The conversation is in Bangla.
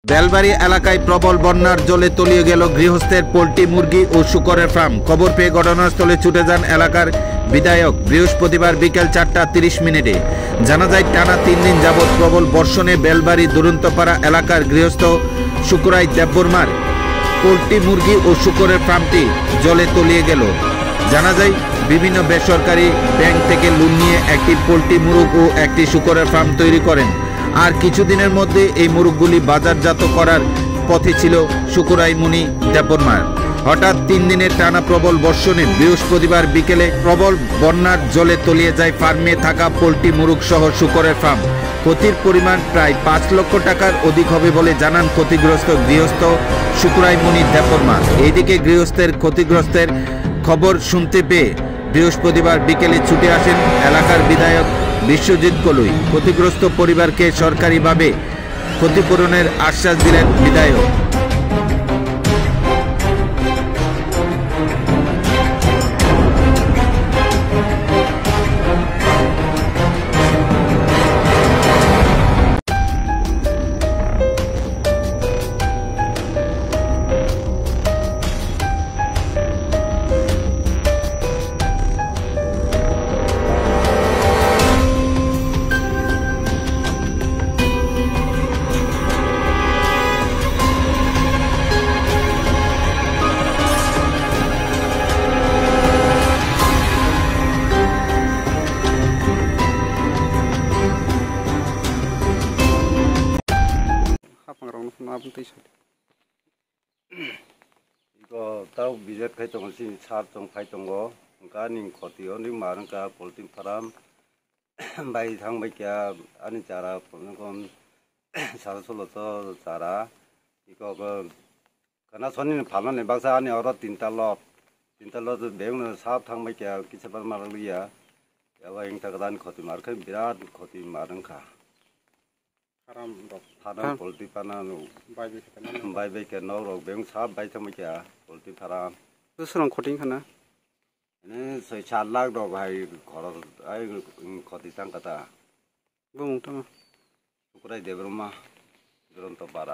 বেলবাড়ি এলাকায় প্রবল বন্যার জলে তলিয়ে গেল গৃহস্থের পোল্ট্রি মুরগি ও শূকরের ফার্ম। খবর পেয়ে ঘটনাস্থলে ছুটে যান এলাকার বিধায়ক। বৃহস্পতিবার বিকেল 4:30 জানা যায়, টানা 3 দিন যাবৎ প্রবল বর্ষণে বেলবাড়ি দুরন্তপাড়া এলাকার গৃহস্থ শুকুরাই দেববর্মার পোল্ট্রি মুরগি ও শূকরের ফার্মটি জলে তলিয়ে গেল। জানা যায়, বিভিন্ন বেসরকারি ব্যাংক থেকে লোন নিয়ে একটি পোল্ট্রি মুরগ ও একটি শূকরের ফার্ম তৈরি করেন। আর কিছুদিনের মধ্যে এই মুরগগুলি বাজারজাত করার পথে ছিল শুকুরাই মুনি দেববর্মার। হঠাৎ 3 দিনের টানা প্রবল বর্ষণে বৃহস্পতিবার বিকেলে প্রবল বন্যার জলে তলিয়ে যায় ফার্মে থাকা পোল্ট্রি মুরগ সহ শূকরের ফার্ম। ক্ষতির পরিমাণ প্রায় 5 লক্ষ টাকার অধিক হবে বলে জানান ক্ষতিগ্রস্ত গৃহস্থ শুকুরাই মুনি দেববর্মা। এইদিকে গৃহস্থের ক্ষতিগ্রস্তের খবর শুনতে পেয়ে বৃহস্পতিবার বিকেলে ছুটে আসেন এলাকার বিধায়ক বিশ্বজিৎ কলুই। ক্ষতিগ্রস্ত পরিবারকে সরকারিভাবে ক্ষতিপূরণের আশ্বাস দিলেন বিধায়ক। 이거 따로 미제 활동 시 사업종 활동고 가닝 거티요 니 마른가 볼팅 파람 바이 상백야 아니 자라 보는 건 사sol로서 자라 이거 그 그나 손님 반론에 박사 아니 얼어 딘달러도 매우는 사업 상백야 기체반 말을이야 야와 행타가 단 거티 마르크 비라드 거티 마른가 파람 볼티 파나노 바이베케 노로 병 사업 바이 참이야 볼티 파람 스스로 코팅 하나 네 서이 잘락도 바이 걸어 아이 거티 땅가다 뭐 몽땅 그래 대브로마 그런 또 봐라